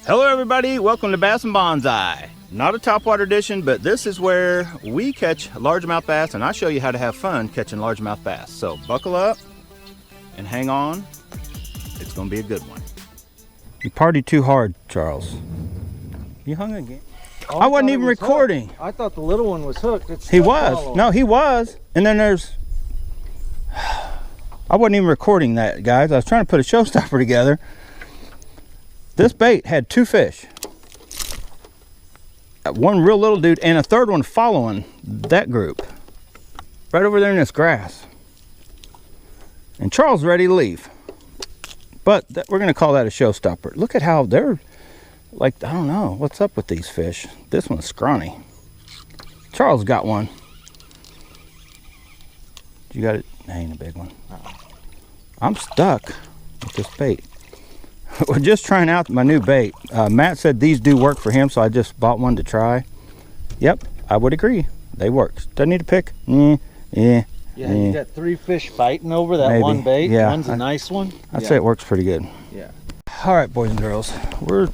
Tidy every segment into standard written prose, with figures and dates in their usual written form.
Hello everybody, welcome to Bass and Bonsai. Not a topwater edition, but this is where we catch largemouth bass and I show you how to have fun catching largemouth bass. So buckle up and hang on. It's gonna be a good one. You partied too hard, Charles. You hung again. Oh, I wasn't even recording. Hooked. I thought the little one was hooked. He was. No, he was. And then there's... I wasn't even recording that, guys. I was trying to put a showstopper together. This bait had two fish. One real little dude and a third one following that group. Right over there in this grass. And Charles ready to leave. But we're going to call that a showstopper. Look at how they're like, I don't know. What's up with these fish? This one's scrawny. Charles got one. You got it? That ain't a big one. I'm stuck with this bait. We're just trying out my new bait. Matt said these do work for him, so I just bought one to try. Yep, I would agree. They work. Doesn't need to pick. Yeah, you got three fish fighting over that Maybe. one bait. Yeah. One's a nice one. I'd say it works pretty good. Yeah. All right, boys and girls. We're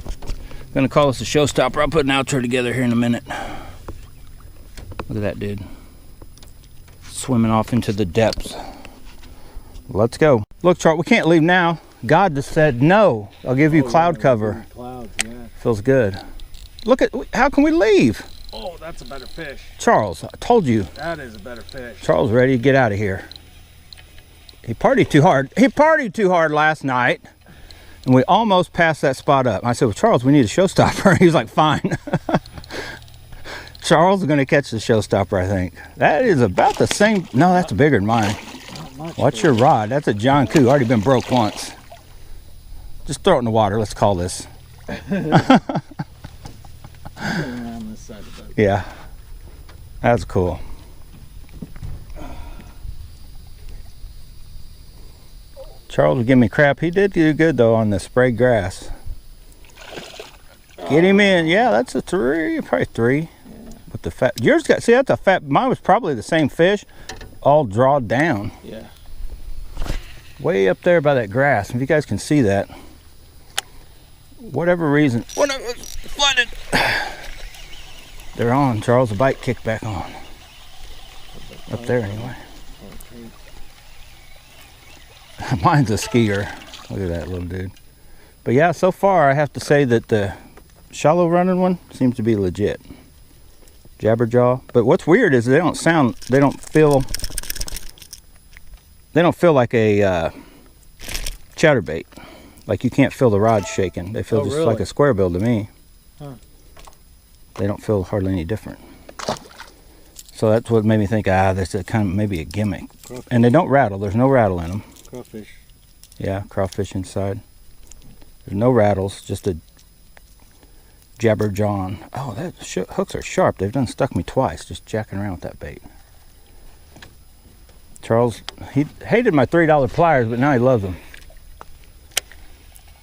going to call this a showstopper. I'll put an outro together here in a minute. Look at that dude. Swimming off into the depths. Let's go. Look, Charles, we can't leave now. God just said no. I'll give you cloud cover. Clouds, yeah. Feels good. Look at, how can we leave? Oh, that's a better fish. Charles, I told you. That is a better fish. Charles ready to get out of here. He partied too hard. He partied too hard last night. And we almost passed that spot up. I said, well, Charles, we need a showstopper. He's like, fine. Charles is going to catch the showstopper, I think. That is about the same. No, that's bigger than mine. What's your rod? That's a John Coo. Already been broke once. Just throw it in the water. Let's call this. Yeah, that's cool. Charles would give me crap. He did do good though on the sprayed grass. Get him in. Yeah, that's a three, probably three. Yeah. With the fat. Yours got. See, that's a fat. Mine was probably the same fish, all drawed down. Yeah. Way up there by that grass. If you guys can see that. Whatever reason, whatever, it's flooded. They're on. Charles, the bite kicked back on. Up there anyway. Mine's a skier. Look at that little dude. But yeah, so far I have to say that the shallow running one seems to be legit. JabberJaw. But what's weird is they don't feel like a chatterbait. Like you can't feel the rod shaking. They feel just really? like a Squarebill to me. Huh. They don't feel hardly any different. So that's what made me think, that's a kind of maybe a gimmick. Crawfish. And they don't rattle. There's no rattle in them. Crawfish. Yeah, crawfish inside. There's no rattles, just a JabberJaw. Oh, that hooks are sharp. They've done stuck me twice just jacking around with that bait. Charles, he hated my $3 pliers, but now he loves them.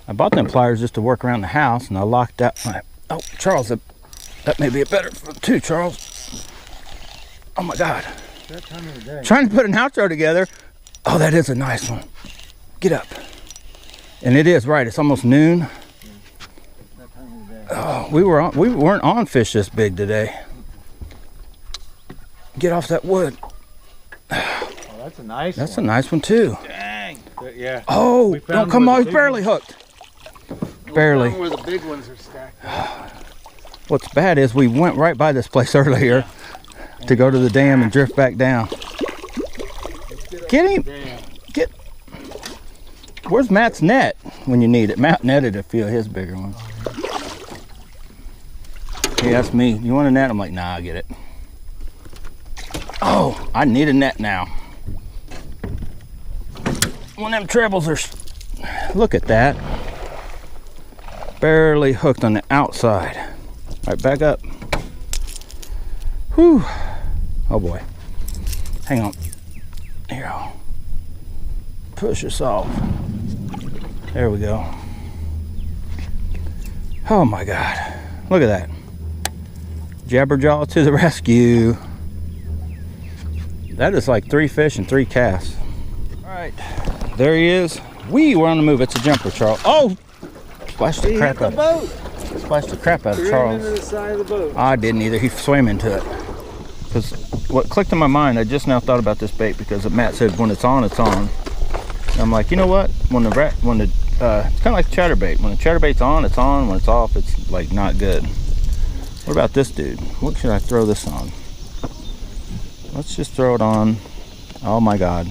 I bought them pliers just to work around the house, and I locked out my... Oh, Charles, that may be a better one too, Charles. Oh my God. That time of the day. Trying to put an outro together. Oh, that is a nice one. Get up. And it is right. It's almost noon. Yeah. That time of the day. Oh, we weren't on fish this big today. Get off that wood. Oh, that's a nice one. That's a nice one too. Dang. Yeah. Oh, don't come on. He's barely hooked. Barely. Where the big ones are stacked. What's bad is we went right by this place earlier to go to the dam and drift back down. Get him. Get. Where's Matt's net when you need it? Matt netted a few of his bigger ones. He asked me, you want a net? I'm like, nah, I'll get it. Oh, I need a net now. One of them trebles are, look at that. Barely hooked on the outside. All right, back up. Whew. Oh boy. Hang on. Here, I'll push this off. There we go. Oh my God. Look at that. JabberJaw to the rescue. That is like 3 fish and 3 casts. All right, there he is. We're on the move. It's a jumper, Charles. Oh, splashed the crap out. Splashed the crap out of Charles. Into the side of the boat. I didn't either. He swam into it. Because what clicked in my mind, I just now thought about this bait because Matt said when it's on, it's on. And I'm like, you know what? It's kind of like chatterbait. When the chatterbait's on, it's on. When it's off, it's like not good. What about this dude? What should I throw this on? Let's just throw it on. Oh my God.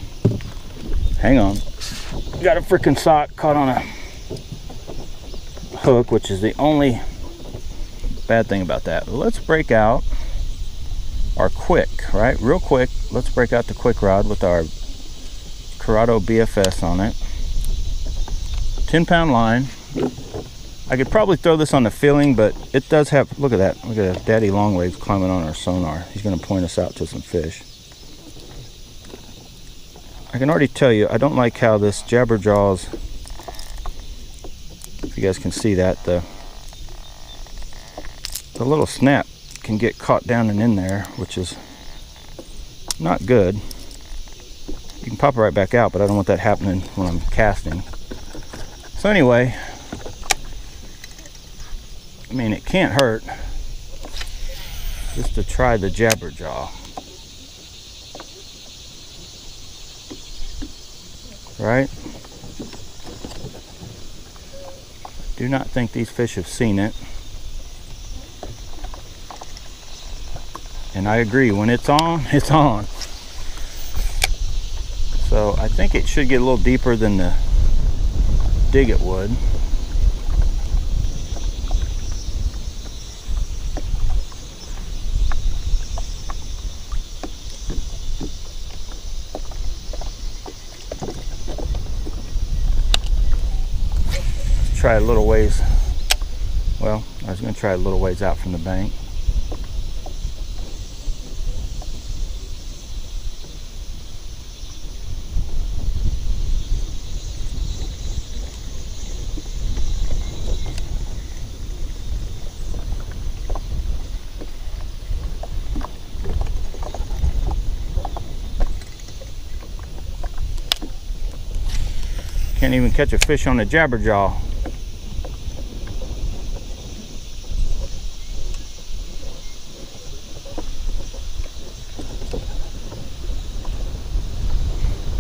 Hang on. Got a freaking sock caught on a hook, which is the only bad thing about that. Let's break out our quick, right? Real quick. Let's break out the quick rod with our Corrado BFS on it. 10-pound line. I could probably throw this on the filling, but it does have, look at that. Look at that. Daddy Longlegs climbing on our sonar. He's going to point us out to some fish. I can already tell you, I don't like how this JabberJaw's, if you guys can see that, the little snap can get caught down and in there, which is not good. You can pop it right back out, but I don't want that happening when I'm casting. So anyway, I mean, it can't hurt just to try the JabberJaw. Right? Do not think these fish have seen it. And I agree, when it's on, it's on. So I think it should get a little deeper than the dig it would. Try a little ways. Well, I was going to try a little ways out from the bank. Can't even catch a fish on the JabberJaw.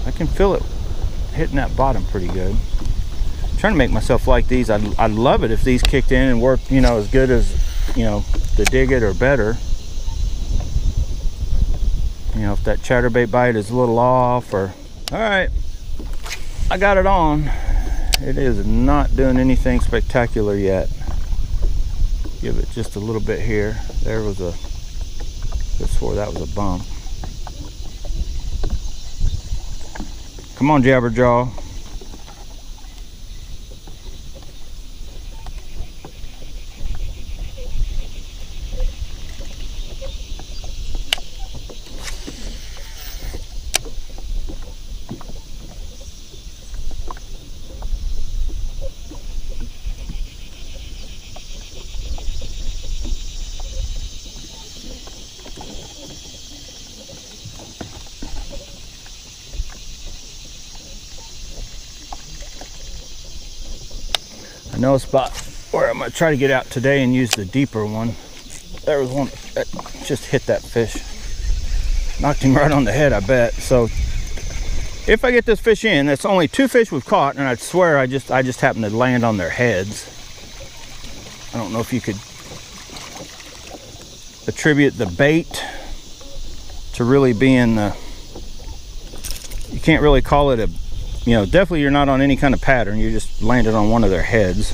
I can feel it hitting that bottom pretty good. I'm trying to make myself like these. I'd love it if these kicked in and worked, you know, as good as, you know, the dig it or better. You know, if that chatterbait bite is a little off or... All right, I got it on. It is not doing anything spectacular yet. Give it just a little bit here. There was a... I swore that was a bump. Come on, JabberJaw. I know a spot where I'm going to try to get out today and use the deeper one. There was one that just hit that fish. Knocked him right on the head, I bet. So if I get this fish in, that's only 2 fish we've caught, and I'd swear I just happened to land on their heads. I don't know if you could attribute the bait to really being you can't really call it a, you know, definitely you're not on any kind of pattern. You just landed on one of their heads.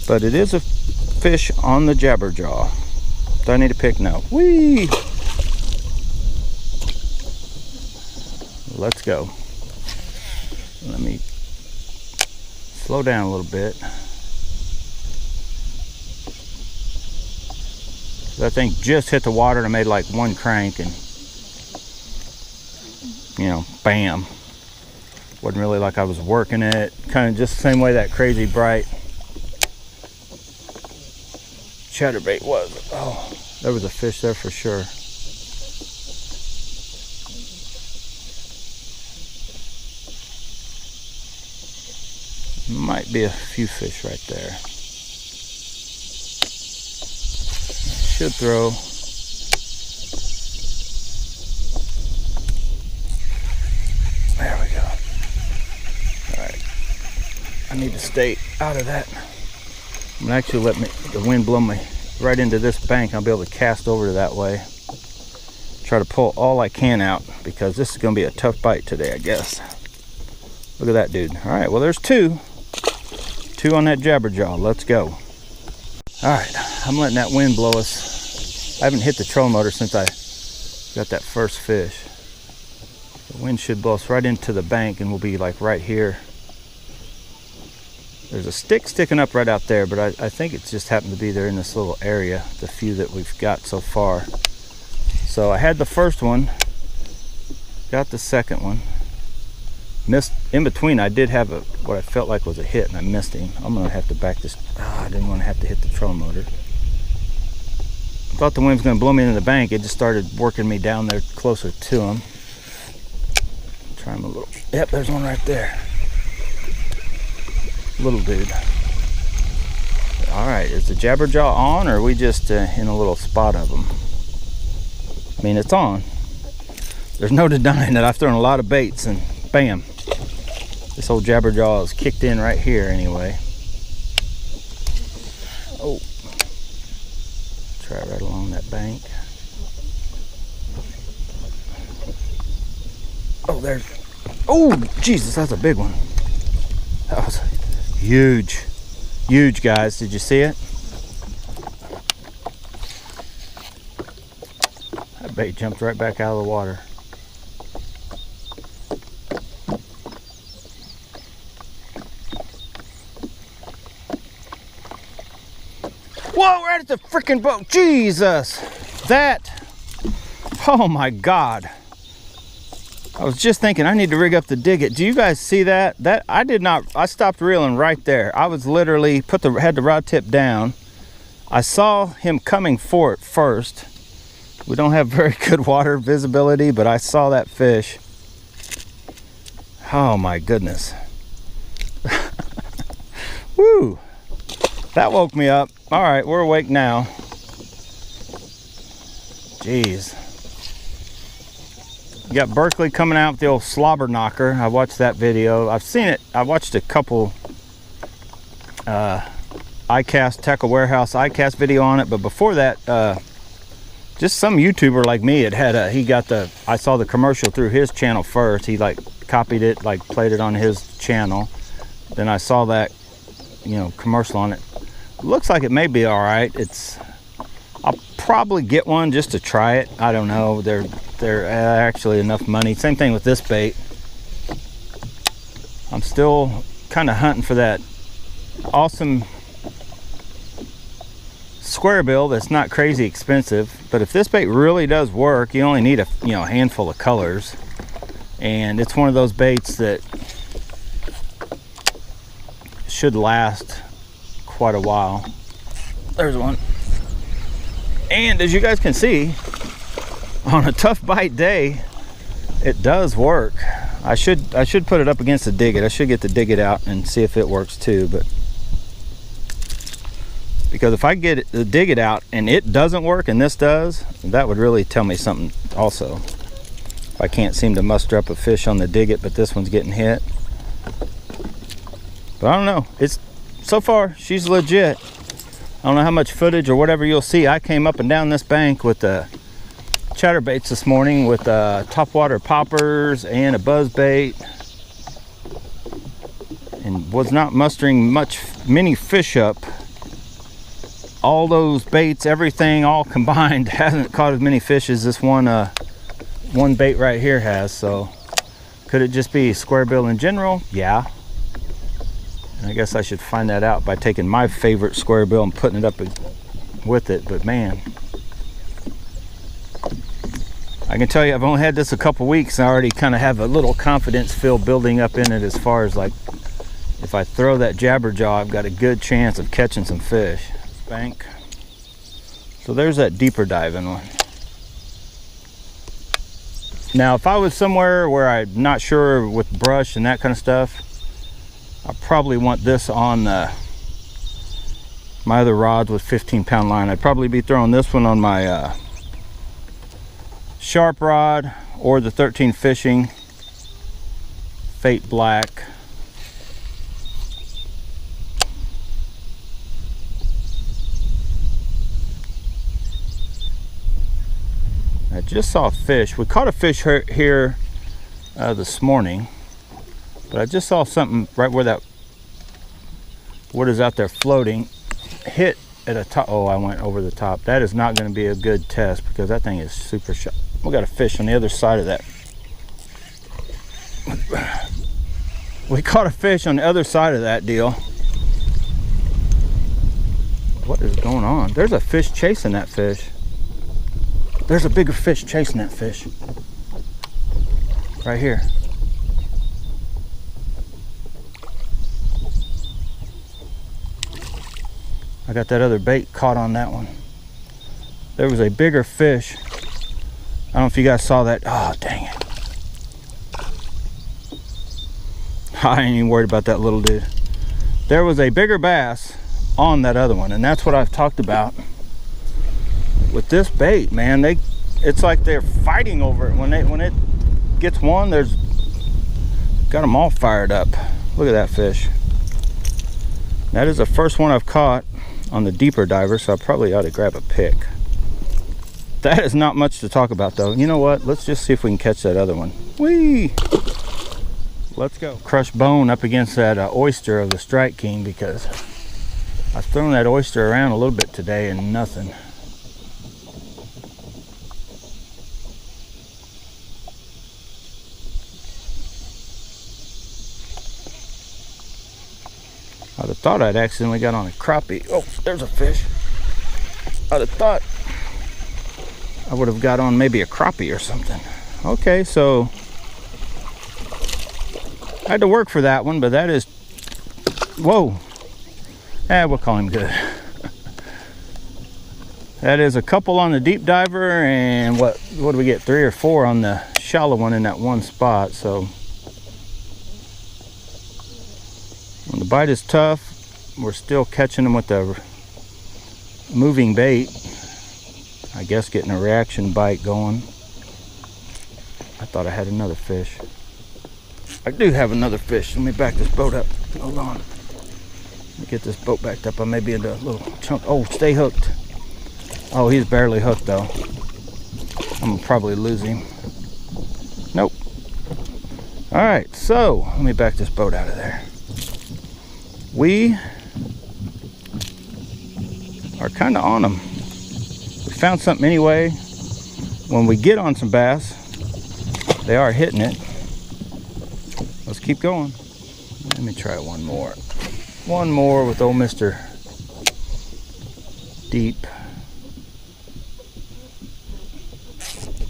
But it is a fish on the JabberJaw. Do I need to pick? No. Whee! Let's go. Let me slow down a little bit. That thing just hit the water and I made like one crank and, you know, bam. Wasn't really like I was working it. Kind of just the same way that crazy bright chatterbait was. Oh, there was a fish there for sure. might be a few fish right there. Should throw. There we go. All right. I need to stay out of that. I'm gonna actually let the wind blow me right into this bank. I'll be able to cast over to that way. Try to pull all I can out because this is gonna be a tough bite today, I guess. Look at that dude. All right, well there's two on that JabberJaw. Let's go. All right, I'm letting that wind blow us. I haven't hit the trolling motor since I got that first fish. The wind should blow us right into the bank and we'll be like right here. There's a stick sticking up right out there, but I think it's just happened to be there in this little area, the few that we've got so far. So I had the first one, got the second one. Missed in between. I did have what I felt like was a hit, and I missed him. I'm gonna have to back this. I didn't want to have to hit the trolling motor. I thought the wind was gonna blow me into the bank. It just started working me down there closer to him. Try him a little. Yep, there's one right there. Little dude. All right, is the JabberJaw on, or are we just in a little spot of them? I mean, it's on. There's no denying that I've thrown a lot of baits, and bam. This old JabberJaw is kicked in right here anyway. Oh. Try right along that bank. Oh, there's. Oh, Jesus, that's a big one. That was huge. Huge, guys. Did you see it? That bait jumped right back out of the water. Whoa, right at the freaking boat. Jesus. That. Oh my God. I was just thinking I need to rig up the dig it. Do you guys see that? That I did not. I stopped reeling right there. I was literally had the rod tip down. I saw him coming for it first. We don't have very good water visibility, but I saw that fish. Oh my goodness. Woo. That woke me up. All right, we're awake now. Jeez. You got Berkeley coming out with the old slobber knocker. I watched that video. I've seen it. I watched a couple iCast, Tackle Warehouse iCast video on it, but before that, just some YouTuber like me I saw the commercial through his channel first. He like copied it, like played it on his channel. Then I saw that, commercial on it. Looks like it may be all right. I'll probably get one just to try it. I don't know. They're actually enough money. Same thing with this bait. I'm still kind of hunting for that awesome Squarebill that's not crazy expensive. But if this bait really does work, you only need a handful of colors, and it's one of those baits that should last quite a while. There's one. And as you guys can see, on a tough bite day, it does work. I should put it up against the dig it. I should get the dig it out and see if it works too. But because if I get the dig it out and it doesn't work and this does, that would really tell me something also. If I can't seem to muster up a fish on the dig it, but this one's getting hit. But I don't know. So far she's legit. I don't know how much footage or whatever you'll see. I came up and down this bank with the chatterbaits this morning with topwater poppers and a buzz bait, and was not mustering many fish up. All those baits, everything all combined, hasn't caught as many fish as this one bait right here has. So could it just be Squarebill in general? Yeah. I guess I should find that out by taking my favorite Squarebill and putting it up with it. But man, I can tell you, I've only had this a couple weeks and I already kind of have a little confidence feel building up in it, as far as like, if I throw that JabberJaw, I've got a good chance of catching some fish. Bank. So there's that deeper diving one. Now if I was somewhere where I'm not sure with brush and that kind of stuff, I probably want this on my other rods with 15-pound line. I'd probably be throwing this one on my sharp rod or the 13 fishing Fate Black. I just saw a fish. We caught a fish here this morning, but I just saw something right where that wood is out there floating. Hit at a top. Oh, I went over the top. That is not going to be a good test because that thing is super sharp. We got a fish on the other side of that. We caught a fish on the other side of that deal. What is going on? There's a fish chasing that fish. There's a bigger fish chasing that fish. Right here. I got that other bait caught on that one. There was a bigger fish. I don't know if you guys saw that. Oh, dang it. I ain't even worried about that little dude. There was a bigger bass on that other one, and that's what I've talked about with this bait, man. It's like they're fighting over it. When it gets one, got them all fired up. Look at that fish. That is the first one I've caught on the deeper diver, so I probably ought to grab a pick. That is not much to talk about, though. You know what? Let's just see if we can catch that other one. Whee! Let's go. Crushed bone up against that oyster of the Strike King, because I've thrown that oyster around a little bit today and nothing. I'd have thought I'd accidentally got on a crappie. Oh, there's a fish. I'd have thought I would have got on maybe a crappie or something. Okay, so I had to work for that one, but that is, whoa. We'll call him good. That is a couple on the deep diver, and what do we get? 3 or 4 on the shallow one in that one spot. So when the bite is tough, we're still catching them with the moving bait. I guess getting a reaction bite going. I thought I had another fish. I do have another fish. Let me back this boat up. Hold on. Let me get this boat backed up. I may be in a little chunk. Oh, stay hooked. Oh, he's barely hooked though. I'm gonna probably lose him. Nope. All right, so let me back this boat out of there. We are kind of on them. We found something anyway. When we get on some bass, they are hitting it. Let's keep going. Let me try one more. One more with old Mr. Deep.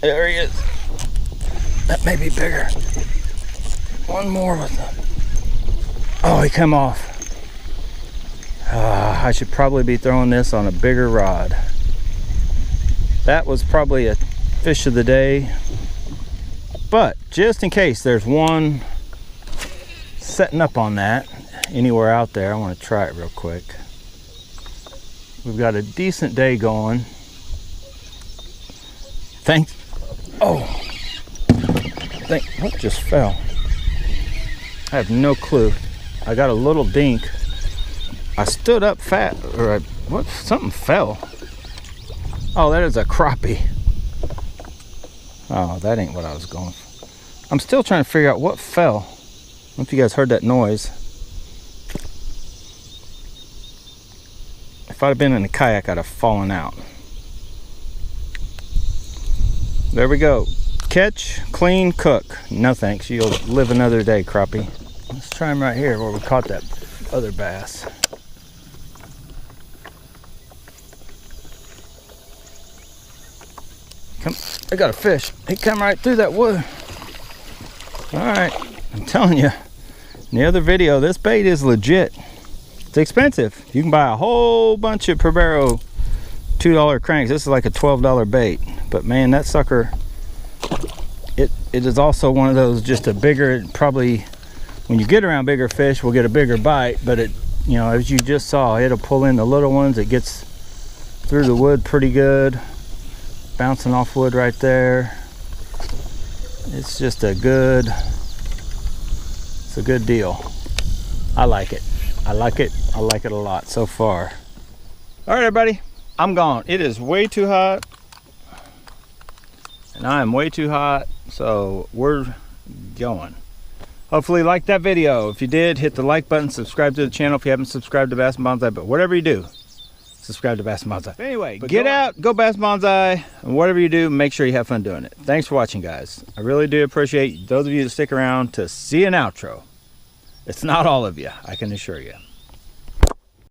There he is. That may be bigger. One more with them. Oh, he come off. I should probably be throwing this on a bigger rod. That was probably a fish of the day. But just in case there's one setting up on that anywhere out there, I want to try it real quick. We've got a decent day going. What just fell? I have no clue. I got a little dink. I stood up something fell. Oh, that is a crappie. Oh, that ain't what I was going for. I'm still trying to figure out what fell. I don't know if you guys heard that noise. If I'd have been in a kayak, I'd have fallen out. There we go. Catch, clean, cook. No thanks. You'll live another day, crappie. Let's try him right here where we caught that other bass. Come, I got a fish. He come right through that wood. All right, I'm telling you, in the other video, this bait is legit. It's expensive. You can buy a whole bunch of Perbero $2 cranks. This is like a $12 bait, but man, that sucker, it is also one of those, just a bigger, probably when you get around bigger fish, we'll get a bigger bite, but it, you know, as you just saw, it'll pull in the little ones. It gets through the wood pretty good, bouncing off wood right there. It's just a good, it's a good deal. I like it. I like it. I like it a lot so far. All right, everybody, I'm gone. It is way too hot, and I am way too hot, so we're going. Hopefully you liked that video. If you did, hit the like button, subscribe to the channel if you haven't subscribed to Bass and Bonsai, but whatever you do, subscribe to Bass and Bonsai. But anyway, get out, go Bass and Bonsai, and whatever you do, make sure you have fun doing it. Thanks for watching, guys. I really do appreciate those of you that stick around to see an outro. It's not all of you, I can assure you.